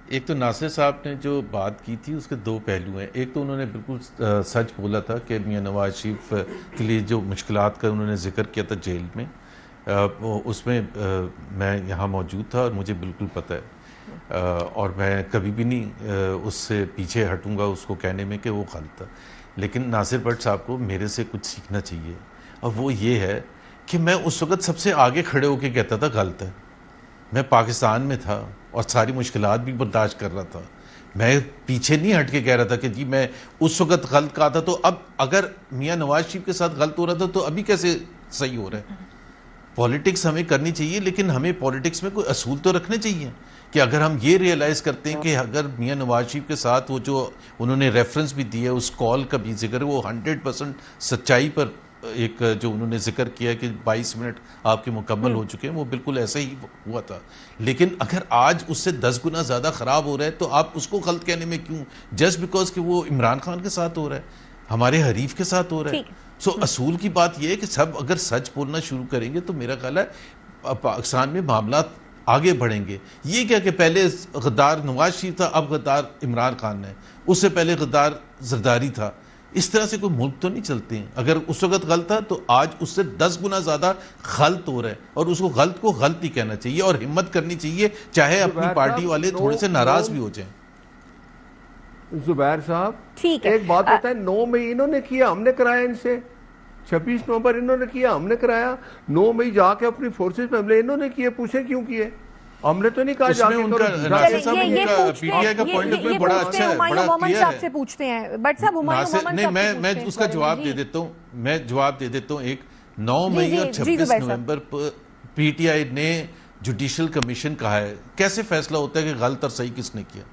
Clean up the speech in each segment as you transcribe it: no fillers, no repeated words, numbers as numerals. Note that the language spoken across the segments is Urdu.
ایک تو ناصر صاحب نے جو بات کی تھی اس کے دو پہلو ہیں. ایک تو انہوں نے بالکل سچ بولا تھا کہ میاں نواز شریف کے لیے جو مشکلات کا انہوں نے ذکر کیا تھا جیل میں، اس میں میں یہاں موجود تھا اور مجھے بالکل پتہ ہے، اور میں کبھی بھی نہیں اس سے پیچھے ہٹوں گا اس کو کہنے میں کہ وہ غلط تھا. لیکن ناصر بٹ صاحب کو میرے سے کچھ سیکھنا چاہیے، اور وہ یہ ہے کہ میں اس وقت سب سے آگے کھڑے ہو کے کہتا تھا غلط ہے. میں پاکستان میں تھا اور ساری مشکلات بھی برداشت کر رہا تھا. میں پیچھے نہیں ہٹ کے کہہ رہا تھا کہ جی میں اس وقت غلط کہا تھا تو اب اگر میاں نواز شریف کے ساتھ غلط ہو رہا تھا تو ابھی کیسے صحیح ہو رہا ہے. پولیٹکس ہمیں کرنی چاہیے، لیکن ہمیں پولیٹکس میں کوئی اصول تو رکھنے چاہیے کہ اگر ہم یہ ریئلائز کرتے ہیں کہ اگر میاں نواز شریف کے ساتھ وہ جو انہوں نے ریفرنس بھی دیا ہے، اس کال کا بھی ذکر ہے، وہ 100% سچائی پر ایک جو انہوں نے ذکر کیا ہے کہ 22 منٹ آپ کے مکمل ہو چکے ہیں، وہ بالکل ایسا ہی ہوا تھا. لیکن اگر آج اس سے 10 گنا زیادہ خراب ہو رہا ہے تو آپ اس کو غلط کہنے میں کیوں؟ جسٹ بیکاز کہ وہ عمران خان کے ساتھ ہو رہا ہے، ہمارے حریف کے ساتھ ہو رہا ہے. سو اصول کی بات یہ ہے کہ سب اگر سچ بولنا شروع کریں گے تو میرا خیال ہے پاکستان میں معاملات آگے بڑھیں گے. یہ کیا کہ پہلے غدار نواز شریف تھا، اب غدار عمران خان ہے، اس سے پہلے غدار زرداری تھا. اس طرح سے کوئی ملک تو نہیں چلتے ہیں. اگر اس وقت غلط تھا تو آج اس سے 10 گنا زیادہ غلط ہو رہا ہے، اور اس کو غلط ہی کہنا چاہیے اور ہمت کرنی چاہیے، چاہے اپنی پارٹی والے تھوڑے سے ناراض بھی ہو جائیں. زبیر صاحب ایک بات ہوتا ہے، 9 مئی انہوں نے کیا، ہم نے کرایا ان سے. 26 نومبر انہوں نے کیا، ہم نے کرایا. 9 مئی جا کے اپنی فورسز پہ حملے انہوں نے کیے، پوچھیں کیوں کیے؟ ہم نے تو نہیں کہا جا کے میں اس کا جواب دے دیتا ہوں. ایک 9 مئی اور 26 نومبر پر پی ٹی آئی نے جوڈیشل کمیشن کہا ہے. کیسے فیصلہ ہوتا ہے کہ غلط اور صحیح کس نے کیا؟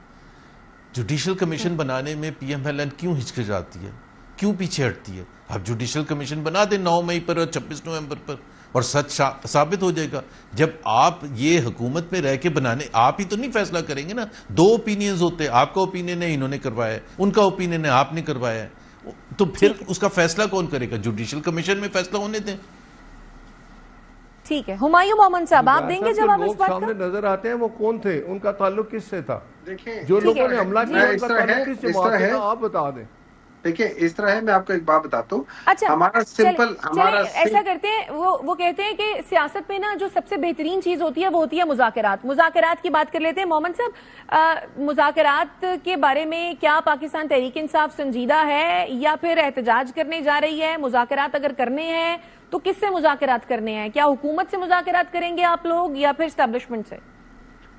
جوڈیشل کمیشن بنانے میں پی ایم ایل این کیوں ہچکچاتی ہے، کیوں پیچھے ہٹتی ہے؟ آپ جوڈیشل کمیشن بنا دیں 9 مئی پر اور 26 نومبر پر، اور سچ ثابت ہو جائے گا. جب آپ یہ حکومت میں رہ کے بنانے، آپ ہی تو نہیں فیصلہ کریں گے نا. 2 اوپینینز ہوتے ہیں، آپ کا اوپینین ہے انہوں نے کروایا ہے، ان کا اوپینین ہے آپ نے کروایا ہے. تو پھر اس کا فیصلہ کون کرے گا؟ جوڈیشل کمیشن میں فیصلہ ہونے دیں. ٹھیک ہے. ہمایوں مومن صاحب آپ دیں گے جواب اس بات کا؟ سامنے نظر آتے ہیں وہ کون تھے، ان کا تعلق کس سے تھا؟ جو لوگوں نے حملہ کیا ان کا تعلق کس جماعت سے تھا، آپ بتا دیں. دیکھیں اس طرح ہے، میں آپ کو ایک بات بتاتا ہوں. ایسا کرتے ہیں، وہ کہتے ہیں کہ سیاست میں نا جو سب سے بہترین چیز ہوتی ہے وہ ہوتی ہے مذاکرات کی بات کر لیتے ہیں. مومن صاحب، مذاکرات کے بارے میں کیا پاکستان تحریک انصاف سنجیدہ ہے یا پھر احتجاج کرنے جا رہی ہے؟ مذاکرات اگر کرنے ہیں تو کس سے مذاکرات کرنے ہیں؟ کیا حکومت سے مذاکرات کریں گے آپ لوگ یا پھر اسٹیبلشمنٹ سے؟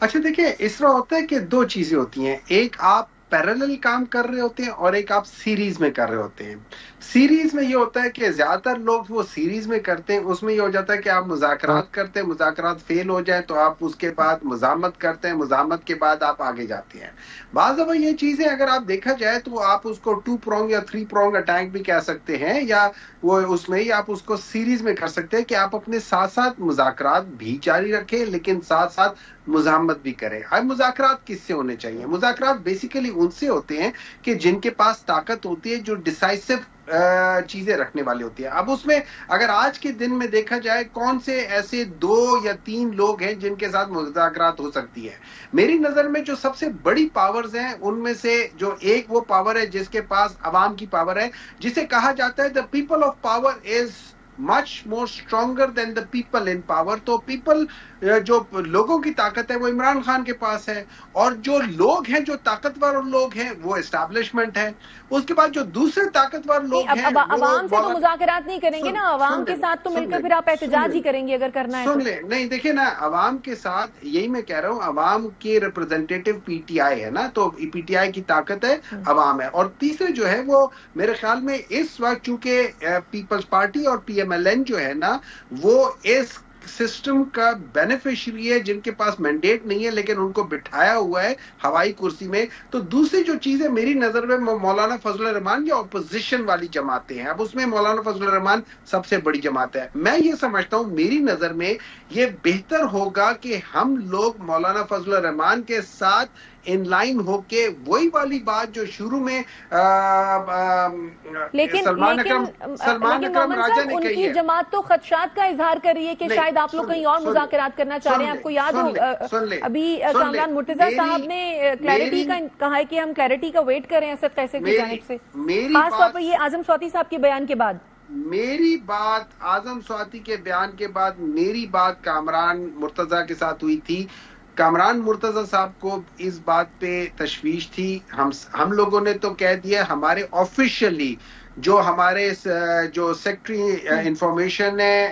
اچھا دیکھیں، اس طرح ہوتا ہے کہ 2 چیزیں ہوتی ہیں. ایک آپ پیرالل کام کر رہے ہوتے ہیں اور ایک آپ سیریز میں کر رہے ہوتے ہیں. سیریز میں یہ ہوتا ہے کہ زیادہ تر لوگ وہ سیریز میں کرتے ہیں، اس میں یہ ہو جاتا ہے کہ آپ مذاکرات کرتے ہیں، مذاکرات فیل ہو جائیں تو آپ اس کے بعد مزاحمت کرتے ہیں، مزاحمت کے بعد آپ آگے جاتے ہیں. بعض دفعہ یہ چیزیں اگر آپ دیکھا جائے تو آپ اس کو 2 پرونگ یا 3 پرونگ اٹیک بھی کہہ سکتے ہیں، یا وہ اس میں ہی آپ اس کو سیریز میں کر سکتے ہیں کہ آپ اپنے ساتھ ساتھ مذاکرات بھی جاری رکھیں لیکن ساتھ ساتھ مزاحمت بھی کریں. اب مذاکرات کس سے ہونے چاہیے؟ مذاکرات بیسیکلی ان سے ہوتے ہیں کہ جن کے پاس طاقت ہوتی ہے، جو ڈیسائسو چیزیں رکھنے والی ہوتی ہیں. اب اس میں اگر آج کے دن میں دیکھا جائے کون سے ایسے 2 یا 3 لوگ ہیں جن کے ساتھ مذاکرات ہو سکتی ہے؟ میری نظر میں جو سب سے بڑی پاورز ہیں ان میں سے جو ایک وہ پاور ہے جس کے پاس عوام کی پاور ہے، جسے کہا جاتا ہے the people of power is much more stronger than the people in power. تو پیپل، جو لوگوں کی طاقت ہے وہ عمران خان کے پاس ہے، اور جو لوگ ہیں، جو طاقتور لوگ ہیں وہ اسٹیبلشمنٹ ہے. اس کے بعد جو دوسرے طاقتور لوگ ہیں، عوام سے تو مذاکرات نہیں کریں گے نا، عوام کے ساتھ تو مل کر پھر آپ احتجاج ہی کریں گے اگر کرنا ہے. سن لیں، نہیں دیکھیں نا، عوام کے ساتھ یہی میں کہہ رہا ہوں، عوام کے ریپرزینٹیٹیو پی ٹی آئی ہے نا، تو پی ٹی آئی کی طاقت ہے، عوام ہے. اور تیسرے جو ہے وہ میرے خیال میں اس وقت چونکہ پیپلز پارٹی اور پی ایم ایل این جو ہے نا وہ اس سسٹم کا بینیفیشری ہے، جن کے پاس مینڈیٹ نہیں ہے لیکن ان کو بٹھایا ہوا ہے ہوائی کرسی میں. تو دوسری جو چیز ہے میری نظر میں مولانا فضل الرحمان یا اپوزیشن والی جماعتیں ہیں. اب اس میں مولانا فضل الرحمان سب سے بڑی جماعت ہے. میں یہ سمجھتا ہوں، میری نظر میں یہ بہتر ہوگا کہ ہم لوگ مولانا فضل الرحمان کے ساتھ ان لائن ہو کے وہی والی بات جو شروع میں سلمان اکرم راجہ نے کہی ہے. جماعت تو خدشات کا اظہار کر رہی ہے کہ شاید آپ لوگ کہیں اور مذاکرات کرنا چاہ رہے ہیں. آپ کو یاد ہو ابھی کامران مرتضی صاحب نے کلیئرٹی کا کہا ہے کہ ہم کلیئرٹی کا ویٹ کر رہے ہیں اسد قیصر کی جانب سے, خاص طور پر یہ اعظم سواتی صاحب کے بیان کے بعد. میری بات اعظم سواتی کے بیان کے بعد میری بات کامران مرتضی کے ساتھ ہوئی تھی. کامران مرتضی صاحب کو اس بات پہ تشویش تھی. ہم لوگوں نے تو کہہ دیا, ہمارے آفیشیلی جو ہمارے جو سیکرٹری انفارمیشن ہے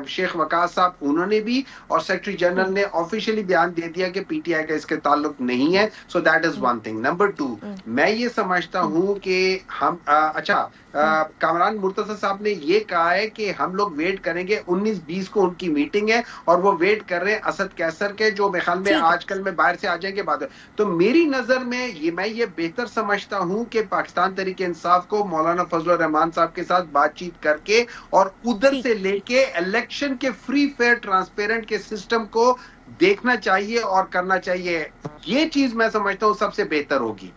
شیخ وقاص صاحب, انہوں نے بھی, اور سیکرٹری جنرل نے آفیشیلی بیان دے دیا کہ پی ٹی آئی کا اس کے تعلق نہیں ہے. So that is one thing. Number 2, میں یہ سمجھتا ہوں کہ ہم کامران مرتضی صاحب نے یہ کہا ہے کہ ہم لوگ ویٹ کریں گے, 19-20 کو ان کی میٹنگ ہے اور وہ ویٹ کر رہے ہیں اسد قیصر کے, جو میرے خیال میں آج کل میں باہر سے آ جائیں گے بعد. تو میری نظر میں یہ بہتر سمجھتا ہوں کہ پاکستان تحریک انصاف کو مولانا فضل الرحمان صاحب کے ساتھ بات چیت کر کے اور ادھر سے لے کے الیکشن کے فری فیئر ٹرانسپیرنٹ کے سسٹم کو دیکھنا چاہیے اور کرنا چاہیے. یہ چیز میں سمجھتا ہوں سب سے بہتر ہوگی.